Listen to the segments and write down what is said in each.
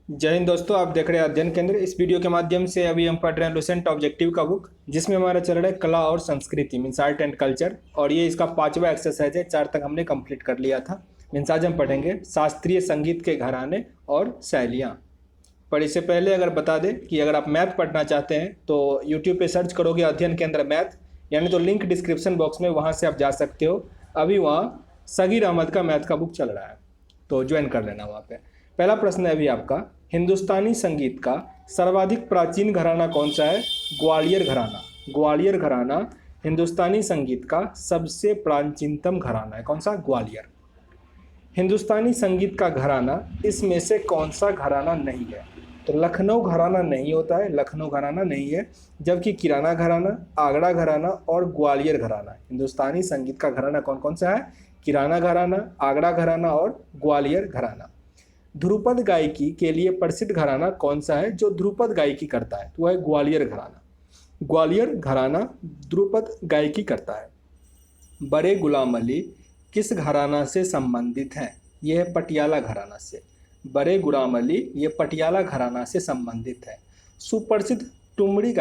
जय हिंद दोस्तों, आप देख रहे हैं अध्ययन केंद्र। इस वीडियो के माध्यम से अभी हम पढ़ रहे हैं लुसेंट ऑब्जेक्टिव का बुक, जिसमें हमारा चल रहा है कला और संस्कृति मीन्स आर्ट एंड कल्चर। और ये इसका 5वां एक्सरसाइज है। 4 तक हमने कंप्लीट कर लिया था। मीन्स आज हम पढ़ेंगे शास्त्रीय संगीत के घराने और शैलियाँ। पर इससे पहले अगर बता दें कि अगर आप मैथ पढ़ना चाहते हैं तो यूट्यूब पे सर्च करोगे अध्ययन केंद्र मैथ, यानी तो लिंक डिस्क्रिप्शन बॉक्स में, वहाँ से आप जा सकते हो। अभी वहाँ सगीर अहमद का मैथ का बुक चल रहा है, तो ज्वाइन कर लेना वहाँ पे। पहला प्रश्न है अभी आपका, हिंदुस्तानी संगीत का सर्वाधिक प्राचीन घराना कौन सा है? ग्वालियर घराना। ग्वालियर घराना हिंदुस्तानी संगीत का सबसे प्राचीनतम घराना है। कौन सा? ग्वालियर। हिंदुस्तानी संगीत का घराना इसमें से कौन सा घराना नहीं है? तो लखनऊ घराना नहीं होता है, लखनऊ घराना नहीं है। जबकि किराना घराना, आगरा घराना और ग्वालियर घराना। हिंदुस्तानी संगीत का घराना कौन कौन सा है? किराना घराना, आगरा घराना और ग्वालियर घराना। ध्रुपद गायकी के लिए प्रसिद्ध घराना कौन सा है जो ध्रुपद गायकी करता है? तो वह है ग्वालियर घराना। ग्वालियर घराना ध्रुपद गायकी करता है। बड़े गुलाम अली किस घराना से संबंधित हैं? यह है पटियाला घराना से। बड़े गुलाम अली ये पटियाला घराना से संबंधित है। सुप्रसिद्ध ठुमरी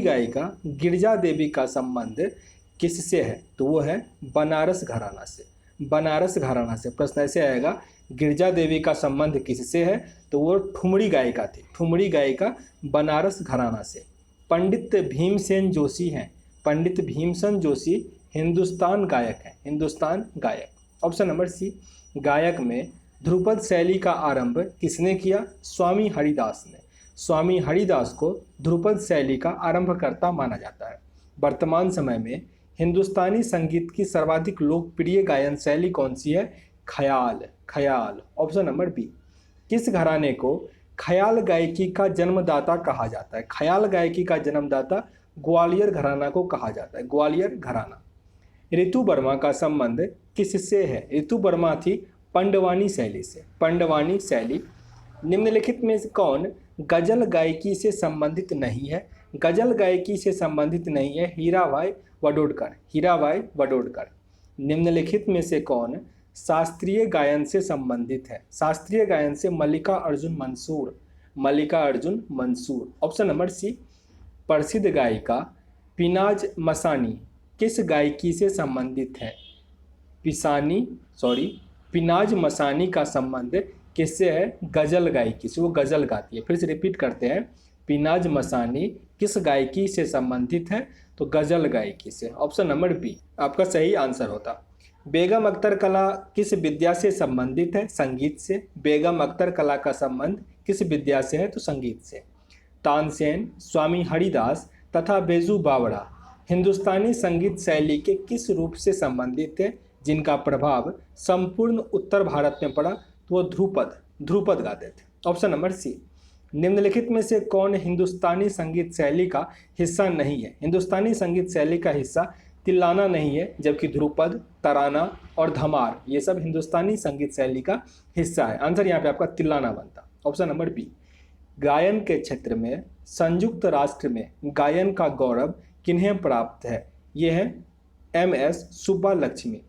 गायिका गिरजा देवी का संबंध किससे है? तो वो है बनारस घराना से। बनारस घराना से। प्रश्न ऐसे आएगा, गिरजा देवी का संबंध किससे है? तो वो ठुमरी गायिका थी। ठुमरी गायिका बनारस घराना से। पंडित भीमसेन जोशी हैं। पंडित भीमसेन जोशी हिंदुस्तान गायक हैं। हिंदुस्तान गायक। Option number C. गायक में ध्रुपद शैली का आरंभ किसने किया? स्वामी हरिदास ने। स्वामी हरिदास को ध्रुपद शैली का आरंभकर्ता माना जाता है। वर्तमान समय में हिंदुस्तानी संगीत की सर्वाधिक लोकप्रिय गायन शैली कौन सी है? ख्याल। ख्याल। Option number B. किस घराने को ख्याल गायकी का जन्मदाता कहा जाता है? ख्याल गायकी का जन्मदाता ग्वालियर घराना को कहा जाता है। ग्वालियर घराना। ऋतु वर्मा का संबंध किससे है? ऋतु वर्मा थी पंडवानी शैली से। पंडवानी शैली। निम्नलिखित में से कौन गजल गायकी से संबंधित नहीं है? गजल गायकी से संबंधित नहीं है हीराबाई वडोदकर। हीराबाई वडोदकर। निम्नलिखित में से कौन शास्त्रीय गायन से संबंधित है? शास्त्रीय गायन से Mallikarjun Mansur. Mallikarjun Mansur. Option number C. प्रसिद्ध गायिका पिनाज मसानी किस गायकी से संबंधित है? पिनाज मसानी का संबंध किससे है? गजल गायकी से। वो गजल गाती है। फिर से रिपीट करते हैं, पिनाज मसानी किस गायकी से संबंधित है? तो गजल गायकी से। ऑप्शन नंबर बी आपका सही आंसर होता। बेगम अख्तर कला किस विद्या से संबंधित है? संगीत से। बेगम अख्तर कला का संबंध किस विद्या से है? तो संगीत से। तानसेन, स्वामी हरिदास तथा बेजू बावड़ा हिंदुस्तानी संगीत शैली के किस रूप से संबंधित है जिनका प्रभाव संपूर्ण उत्तर भारत में पड़ा? तो वो ध्रुपद गाते थे। Option number C. निम्नलिखित में से कौन हिंदुस्तानी संगीत शैली का हिस्सा नहीं है? हिंदुस्तानी संगीत शैली का हिस्सा तिल्लाना नहीं है, जबकि ध्रुपद, तराना और धमार ये सब हिंदुस्तानी संगीत शैली का हिस्सा है। आंसर यहाँ पे आपका तिल्लाना बनता। Option number B. गायन के क्षेत्र में संयुक्त राष्ट्र में गायन का गौरव किन्हें प्राप्त है? ये है MS सुब्बालक्ष्मी।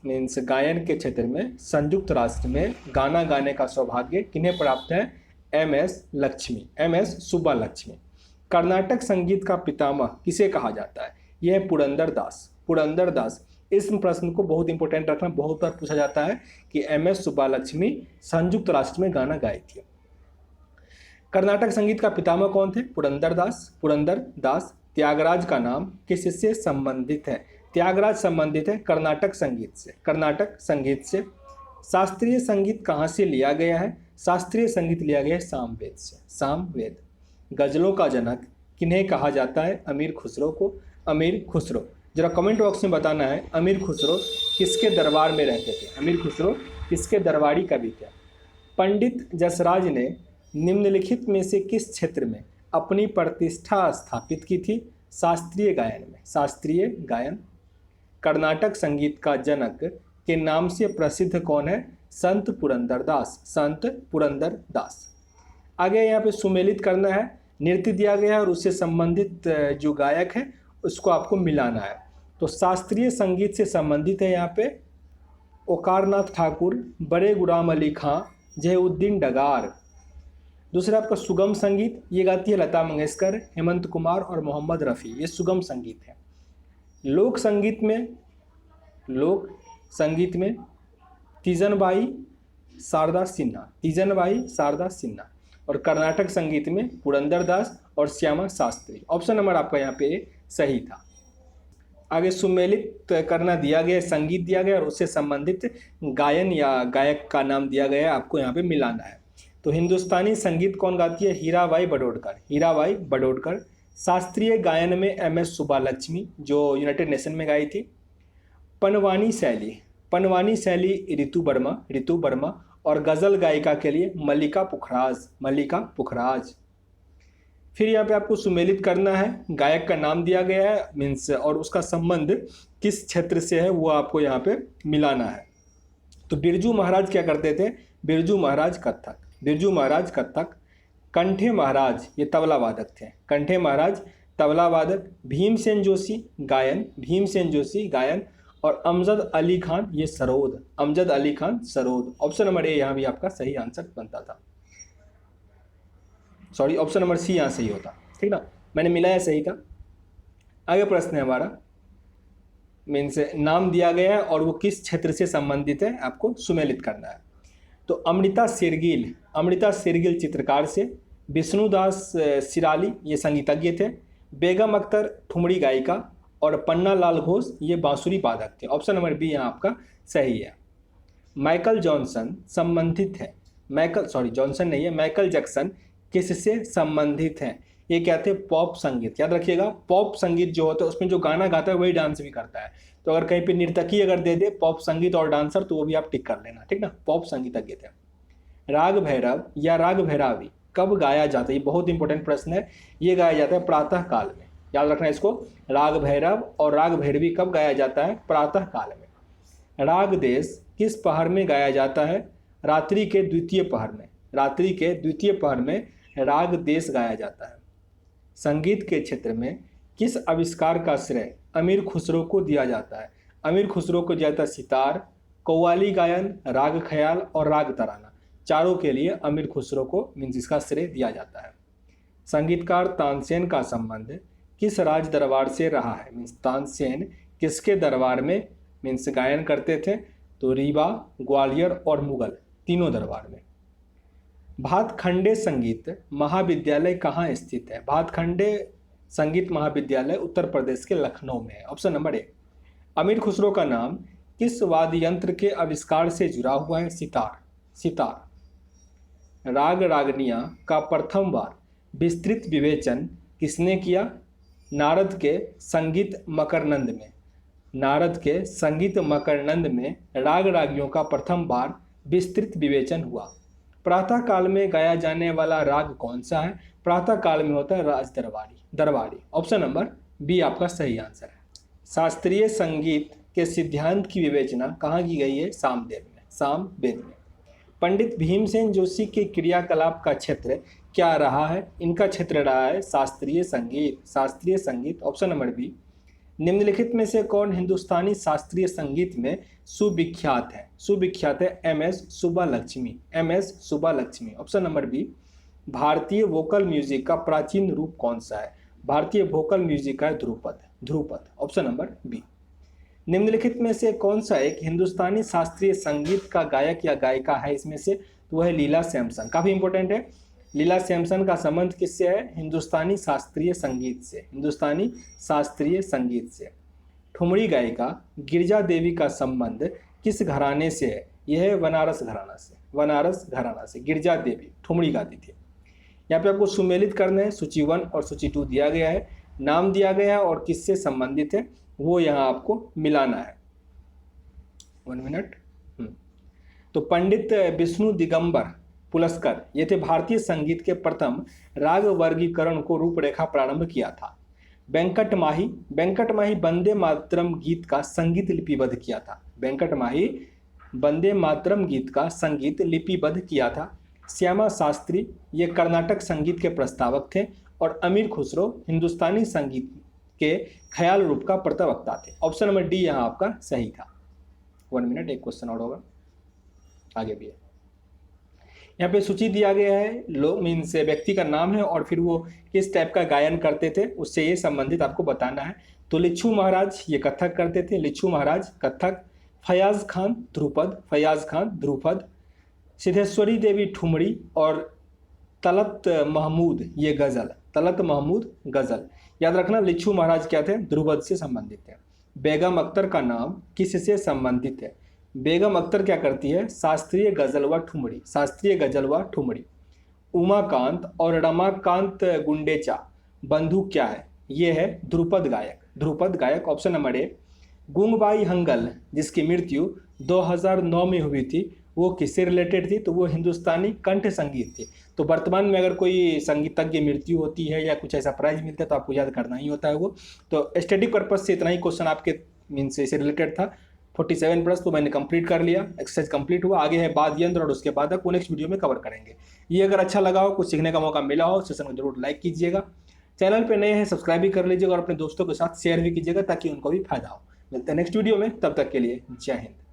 मीन्स गायन के क्षेत्र में संयुक्त राष्ट्र में गाना गाने का सौभाग्य किन्हें प्राप्त है? MS सुब्बालक्ष्मी। कर्नाटक संगीत का पितामह किसे कहा जाता है? यह है पुरंदरदास। पुरंदरदास। इस प्रश्न को बहुत इंपॉर्टेंट रखना, बहुत बार पूछा जाता है कि MS सुब्बालक्ष्मी संयुक्त राष्ट्र में गाना गाई थी। कर्नाटक संगीत का पितामह कौन थे? पुरंदरदास। पुरंदरदास। त्यागराज का नाम किससे संबंधित है? त्यागराज संबंधित है कर्नाटक संगीत से। कर्नाटक संगीत से। शास्त्रीय संगीत कहाँ से लिया गया है? शास्त्रीय संगीत लिया गया है सामवेद से। सामवेद। गजलों का जनक किन्हें कहा जाता है? अमीर खुसरो को। अमीर खुसरो। जरा कमेंट बॉक्स में बताना है अमीर खुसरो किसके दरबार में रहते थे? अमीर खुसरो किसके दरबारी कवि थे? पंडित जसराज ने निम्नलिखित में से किस क्षेत्र में अपनी प्रतिष्ठा स्थापित की थी? शास्त्रीय गायन में। शास्त्रीय गायन। कर्नाटक संगीत का जनक के नाम से प्रसिद्ध कौन है? संत पुरंदरदास। संत पुरंदरदास। आगे यहाँ पे सुमेलित करना है, नृत्य दिया गया है और उससे संबंधित जो गायक है उसको आपको मिलाना है। तो शास्त्रीय संगीत से संबंधित है यहाँ पे ओकारनाथ ठाकुर, बड़े गुलाम अली खां, जहीउद्दीन डगार। दूसरा आपका सुगम संगीत, ये गाती है लता मंगेशकर, हेमंत कुमार और मोहम्मद रफ़ी, ये सुगम संगीत है। लोक संगीत में तीजनबाई शारदा सिन्हा, तीजनबाई शारदा सिन्हा। और कर्नाटक संगीत में पुरंदरदास और श्यामा शास्त्री। ऑप्शन नंबर आपका यहाँ पे सही था। आगे सुमेलित करना दिया गया, संगीत दिया गया और उससे संबंधित गायन या गायक का नाम दिया गया है, आपको यहाँ पे मिलाना है। तो हिंदुस्तानी संगीत कौन गाती है? हीराबाई बड़ौडकर, हीराबाई बड़ौडकर। शास्त्रीय गायन में MS सुब्बालक्ष्मी जो यूनाइटेड नेशन में गाई थी। पनवानी शैली ऋतु वर्मा। और गज़ल गायिका के लिए मल्लिका पुखराज। फिर यहाँ पे आपको सुमेलित करना है, गायक का नाम दिया गया है मीन्स और उसका संबंध किस क्षेत्र से है वो आपको यहाँ पे मिलाना है। तो बिरजू महाराज क्या करते थे? बिरजू महाराज कत्थक। कंठे महाराज ये तबला वादक थे, कंठे महाराज तबला वादक। भीमसेन जोशी गायन। और अमजद अली खान ये सरोद, ऑप्शन नंबर ए यहाँ भी आपका सही आंसर बनता था। सॉरी, ऑप्शन नंबर सी यहाँ सही होता, ठीक ना, मैंने मिलाया सही था। आगे प्रश्न है हमारा, मीन्स नाम दिया गया है और वो किस क्षेत्र से संबंधित है, आपको सुमेलित करना है। तो अमृता शेरगिल चित्रकार से, विष्णुदास सिराली ये संगीतज्ञ थे, बेगम अख्तर ठुमरी गायिका और पन्ना लाल घोष ये बांसुरी वादक थे। ऑप्शन नंबर बी यहाँ आपका सही है। माइकल जैक्सन किससे संबंधित है? ये क्या थे? पॉप संगीत। याद रखिएगा, पॉप संगीत जो होता है उसमें जो गाना गाता है वही डांस भी करता है। तो अगर कहीं पे नर्तकी अगर दे दे पॉप संगीत और डांसर तो वो भी आप टिक कर लेना, ठीक ना, पॉप संगीतज्ञ थे। राग भैरव या राग भैरावी कब गाया जाता है? ये बहुत इंपॉर्टेंट प्रश्न है। ये गाया जाता है प्रातः काल में, याद रखना इसको। राग भैरव और राग भैरवी कब गाया जाता है? प्रातः काल में। राग देश किस पहर में गाया जाता है? रात्रि के द्वितीय पहर में राग देश गाया जाता है। संगीत के क्षेत्र में किस आविष्कार का श्रेय अमीर खुसरो को दिया जाता है? अमीर खुसरो को दिया जाता है सितार, कव्वाली गायन, राग ख्याल और राग तराना। चारों के लिए अमीर खुसरो को मीन्स इसका श्रेय दिया जाता है। संगीतकार तानसेन का संबंध किस राज दरबार से रहा है? मीन्स तानसेन किसके दरबार में मीन्स गायन करते थे? तो रीवा, ग्वालियर और मुगल तीनों दरबार में। भातखंडे संगीत महाविद्यालय कहाँ स्थित है? भातखंडे संगीत महाविद्यालय उत्तर प्रदेश के लखनऊ में है। ऑप्शन नंबर ए। अमीर खुसरो का नाम किस वाद्य यंत्र के आविष्कार से जुड़ा हुआ है? सितार। राग रागनिया का प्रथम बार विस्तृत विवेचन किसने किया? नारद के संगीत मकरनंद में राग रागियों का प्रथम बार विस्तृत विवेचन हुआ। प्रातः काल में गाया जाने वाला राग कौन सा है? प्रातः काल में होता है राज दरबारी। ऑप्शन नंबर बी आपका सही आंसर है। शास्त्रीय संगीत के सिद्धांत की विवेचना कहाँ की गई है? सामवेद में। पंडित भीमसेन जोशी के क्रियाकलाप का क्षेत्र क्या रहा है? इनका क्षेत्र रहा है शास्त्रीय संगीत। Option number B. निम्नलिखित में से कौन हिंदुस्तानी शास्त्रीय संगीत में सुविख्यात है? MS Subbulakshmi. Option number B. भारतीय वोकल म्यूजिक का प्राचीन रूप कौन सा है? भारतीय वोकल म्यूजिक का ध्रुपद। Option number B. निम्नलिखित में से कौन सा एक हिंदुस्तानी शास्त्रीय संगीत का गायक या गायिका है इसमें से? तो वह है लीला सैमसन। काफ़ी इंपॉर्टेंट है। लीला सैमसन का संबंध किससे है? हिंदुस्तानी शास्त्रीय संगीत से। ठुमरी गायिका गिरिजा देवी का संबंध किस घराने से है? यह है बनारस घराना से। गिरिजा देवी ठुमरी गाती थी। यहाँ पे आपको सुमेलित करना है। सूची 1 और सूची 2 दिया गया है, नाम दिया गया है और किससे संबंधित है वो यहाँ आपको मिलाना है। 1 मिनट। तो पंडित विष्णु दिगंबर पुलस्कर ये थे भारतीय संगीत के प्रथम राग वर्गीकरण को रूपरेखा प्रारंभ किया था। वेंकट माही वंदे मातरम गीत का संगीत लिपिबद्ध किया था। श्यामा शास्त्री ये कर्नाटक संगीत के प्रस्तावक थे और अमीर खुसरो हिंदुस्तानी संगीत के ख्याल रूप का प्रवक्ता थे। ऑप्शन नंबर डी यहाँ आपका सही था। 1 मिनट, एक क्वेश्चन और होगा, आगे भी है। यहाँ पे सूची दिया गया है, लोग मीन्स व्यक्ति का नाम है और फिर वो किस टाइप का गायन करते थे उससे ये संबंधित आपको बताना है। तो लिच्छू महाराज ये कथक करते थे, लिच्छू महाराज कथक। फयाज खान ध्रुपद, फयाज खान ध्रुपद। सिद्धेश्वरी देवी ठुमरी और तलत महमूद ये गज़ल, तलत महमूद गज़ल। याद रखना लिच्छू महाराज क्या थे, ध्रुपद से संबंधित थे। बेगम अख्तर का नाम किससे संबंधित है? बेगम अख्तर क्या करती है, शास्त्रीय गज़ल व ठुमरी, शास्त्रीय गज़ल व ठुमरी। उमाकांत और रमाकांत गुंडेचा बंधु क्या है? ये है ध्रुपद गायक, ध्रुपद गायक। Option number A. Gangubai Hangal जिसकी मृत्यु 2009 में हुई थी, वो किससे रिलेटेड थी? तो वो हिंदुस्तानी कंठ संगीत थी। तो वर्तमान में अगर कोई संगीतज्ञ मृत्यु होती है या कुछ ऐसा प्राइज मिलता है तो आपको याद करना ही होता है वो। तो स्टडी पर्पज से इतना ही क्वेश्चन आपके मीन्स से रिलेटेड था। 47 प्लस तो मैंने कंप्लीट कर लिया, एक्सरसाइज कंप्लीट हुआ। आगे है बाद यंत्र और उसके बाद वो नेक्स्ट वीडियो में कवर करेंगे। ये अगर अच्छा लगा हो, कुछ सीखने का मौका मिला हो, सेशन को जरूर लाइक कीजिएगा। चैनल पे नए हैं सब्सक्राइब भी कर लीजिएगा और अपने दोस्तों के साथ शेयर भी कीजिएगा ताकि उनको भी फायदा हो। मिलते हैं नेक्स्ट वीडियो में, तब तक के लिए जय हिंद।